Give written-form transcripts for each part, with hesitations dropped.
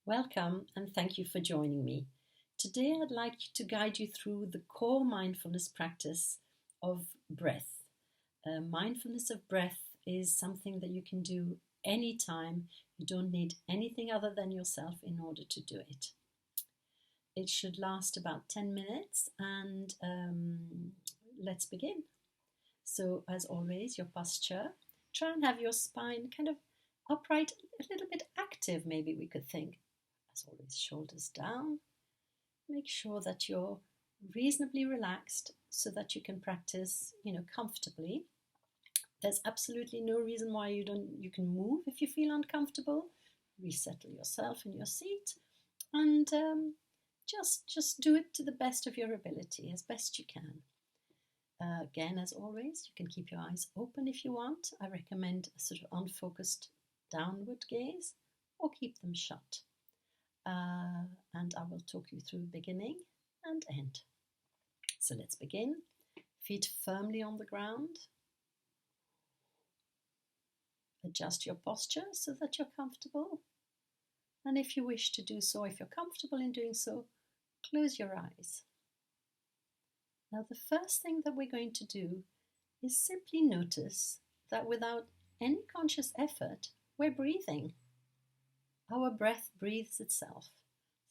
Welcome and thank you for joining me. Today I'd like to guide you through the core mindfulness practice of breath. Mindfulness of breath is something that you can do anytime. You don't need anything other than yourself in order to do it. It should last about 10 minutes and let's begin. So as always, your posture, try and have your spine kind of upright, a little bit active maybe we could think. As always, shoulders down. Make sure that you're reasonably relaxed so that you can practice, comfortably. There's absolutely no reason why you can move if you feel uncomfortable. Resettle yourself in your seat and just do it to the best of your ability, as best you can. Again, as always, you can keep your eyes open if you want. I recommend a sort of unfocused downward gaze, or keep them shut. And I will talk you through beginning and end. So let's begin. Feet firmly on the ground. Adjust your posture so that you're comfortable. And if you wish to do so, if you're comfortable in doing so, close your eyes. Now the first thing that we're going to do is simply notice that without any conscious effort, we're breathing. Our breath breathes itself.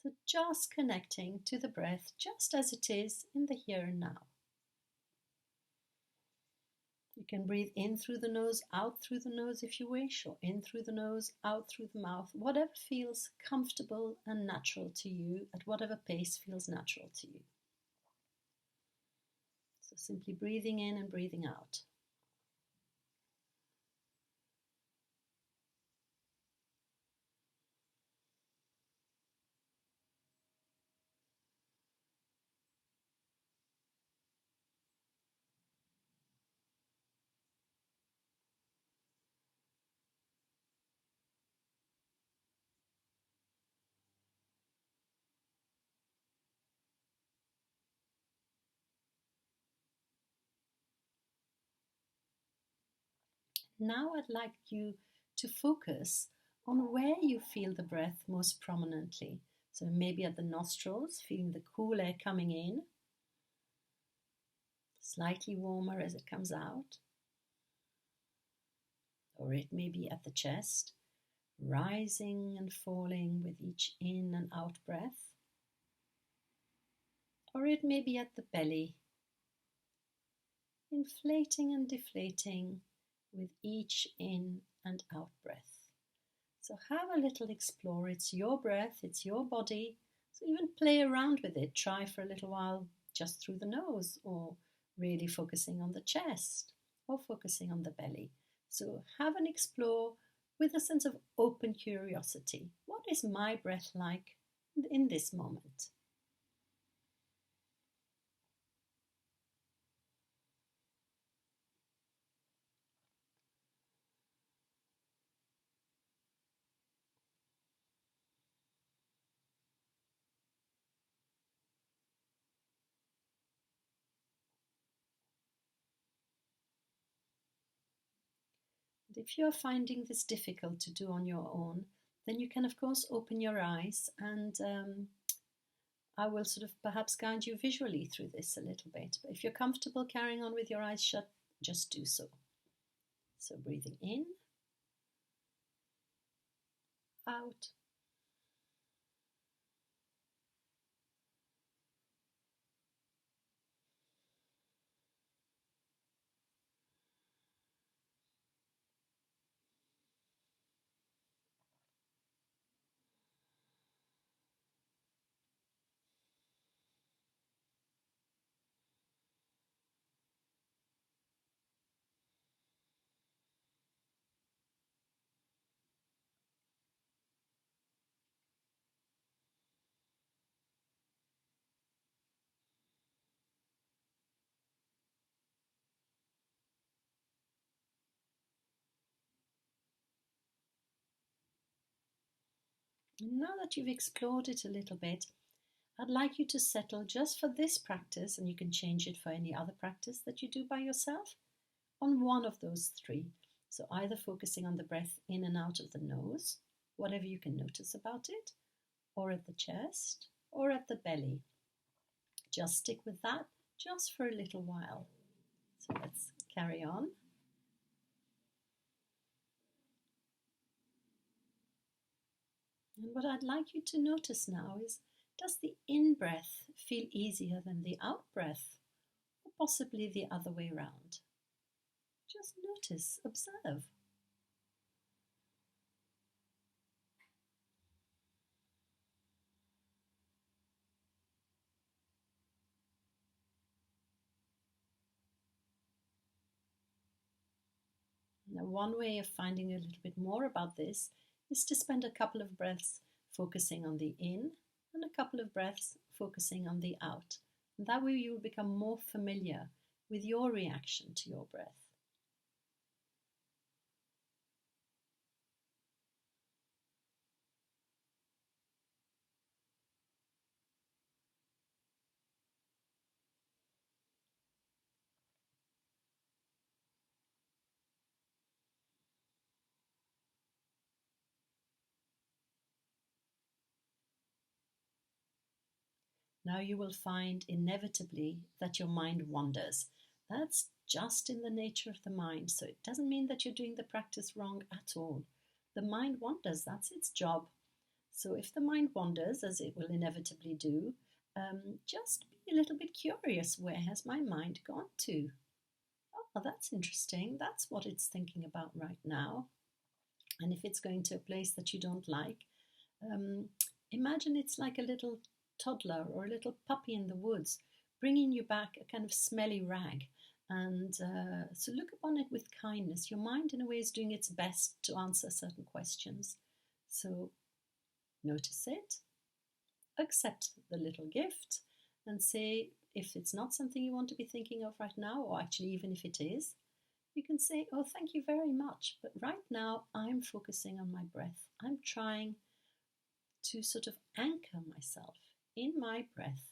So just connecting to the breath just as it is in the here and now. You can breathe in through the nose, out through the nose if you wish, or in through the nose, out through the mouth, whatever feels comfortable and natural to you, at whatever pace feels natural to you. So simply breathing in and breathing out. Now I'd like you to focus on where you feel the breath most prominently. So maybe at the nostrils, feeling the cool air coming in, slightly warmer as it comes out. Or it may be at the chest, rising and falling with each in and out breath. Or it may be at the belly, inflating and deflating with each in and out breath. So have a little explore. It's your breath, it's your body. So even play around with it. Try for a little while just through the nose, or really focusing on the chest, or focusing on the belly. So have an explore with a sense of open curiosity. What is my breath like in this moment? If you're finding this difficult to do on your own, then you can of course open your eyes, and I will sort of perhaps guide you visually through this a little bit. But if you're comfortable carrying on with your eyes shut, just do so. So breathing in, out, now that you've explored it a little bit, I'd like you to settle just for this practice, and you can change it for any other practice that you do by yourself, on one of those three. So either focusing on the breath in and out of the nose, whatever you can notice about it, or at the chest, or at the belly. Just stick with that just for a little while. So let's carry on. And what I'd like you to notice now is, does the in-breath feel easier than the out-breath, or possibly the other way around? Just notice, observe. Now, one way of finding a little bit more about this is to spend a couple of breaths focusing on the in and a couple of breaths focusing on the out. And that way you will become more familiar with your reaction to your breath. Now you will find inevitably that your mind wanders. That's just in the nature of the mind, so it doesn't mean that you're doing the practice wrong at all. The mind wanders, that's its job. So if the mind wanders, as it will inevitably do, just be a little bit curious. Where has my mind gone to? Oh, that's interesting. That's what it's thinking about right now. And if it's going to a place that you don't like, um, imagine it's like a little toddler or a little puppy in the woods bringing you back a kind of smelly rag. And so look upon it with kindness. Your mind, in a way, is doing its best to answer certain questions. So notice it, accept the little gift, and say, if it's not something you want to be thinking of right now, or actually, even if it is, you can say, oh, thank you very much, but right now I'm focusing on my breath. I'm trying to sort of anchor myself in my breath.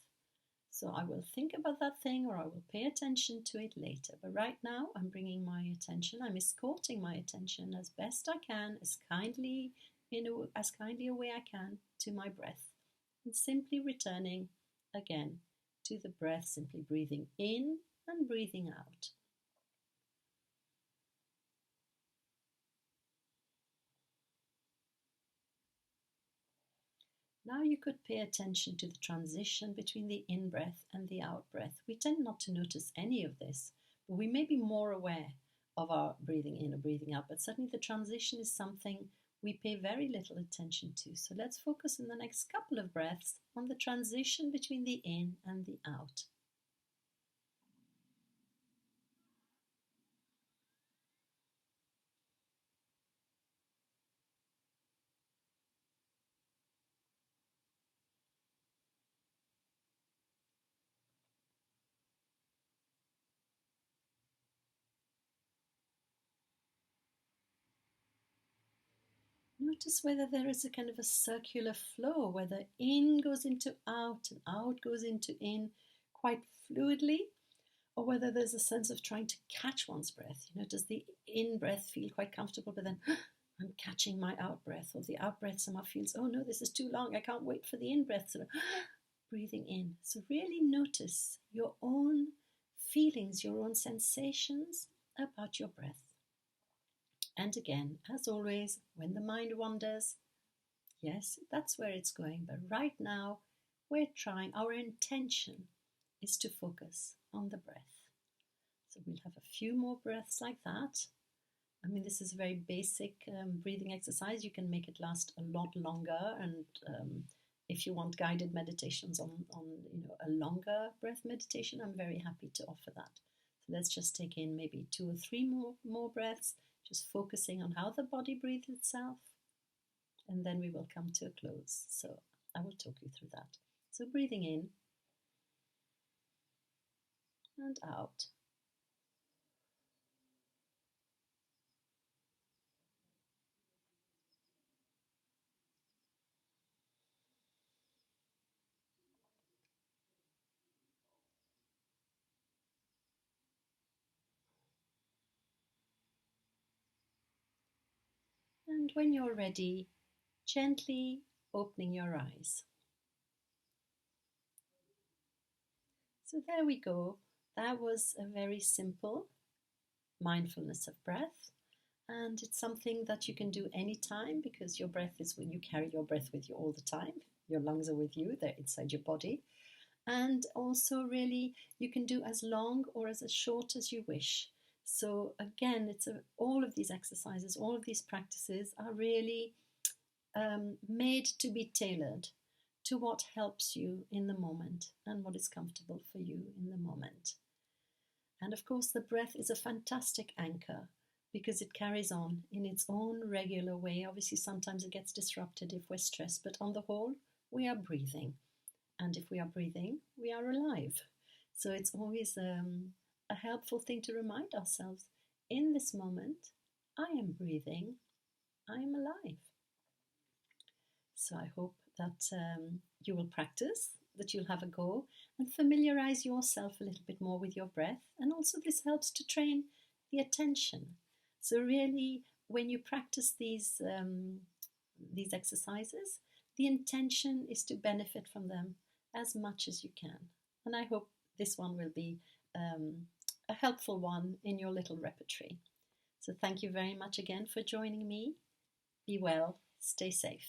So I will think about that thing, or I will pay attention to it later. But right now I'm bringing my attention, I'm escorting my attention as best I can, as kindly a way I can, to my breath. And simply returning again to the breath, simply breathing in and breathing out. Now you could pay attention to the transition between the in-breath and the out-breath. We tend not to notice any of this, but we may be more aware of our breathing in or breathing out. But certainly the transition is something we pay very little attention to. So let's focus in the next couple of breaths on the transition between the in and the out. Notice whether there is a kind of a circular flow, whether in goes into out and out goes into in quite fluidly, or whether there's a sense of trying to catch one's breath. Does the in breath feel quite comfortable, but then I'm catching my out breath, or the out breath somehow feels, oh no, this is too long, I can't wait for the in breath. So breathing in. So really notice your own feelings, your own sensations about your breath. And again, as always, when the mind wanders, yes, that's where it's going. But right now, we're trying, our intention is to focus on the breath. So we'll have a few more breaths like that. I mean, this is a very basic breathing exercise. You can make it last a lot longer. And if you want guided meditations on a longer breath meditation, I'm very happy to offer that. So let's just take in maybe 2 or 3 more breaths, just focusing on how the body breathes itself. And then we will come to a close. So I will talk you through that. So breathing in and out. And when you're ready, gently opening your eyes. So there we go. That was a very simple mindfulness of breath. And it's something that you can do anytime because your breath is when you carry your breath with you all the time. Your lungs are with you, they're inside your body. And also, really, you can do as long or as short as you wish. So, again, all of these exercises, all of these practices are really made to be tailored to what helps you in the moment and what is comfortable for you in the moment. And of course, the breath is a fantastic anchor because it carries on in its own regular way. Obviously, sometimes it gets disrupted if we're stressed, but on the whole, we are breathing. And if we are breathing, we are alive. So it's always a helpful thing to remind ourselves in this moment, I am breathing, I am alive. So I hope that you will practice, that you'll have a go and familiarize yourself a little bit more with your breath. And also, this helps to train the attention. So, really, when you practice these exercises, the intention is to benefit from them as much as you can. And I hope this one will be a helpful one in your little repertory. So, thank you very much again for joining me. Be well, stay safe.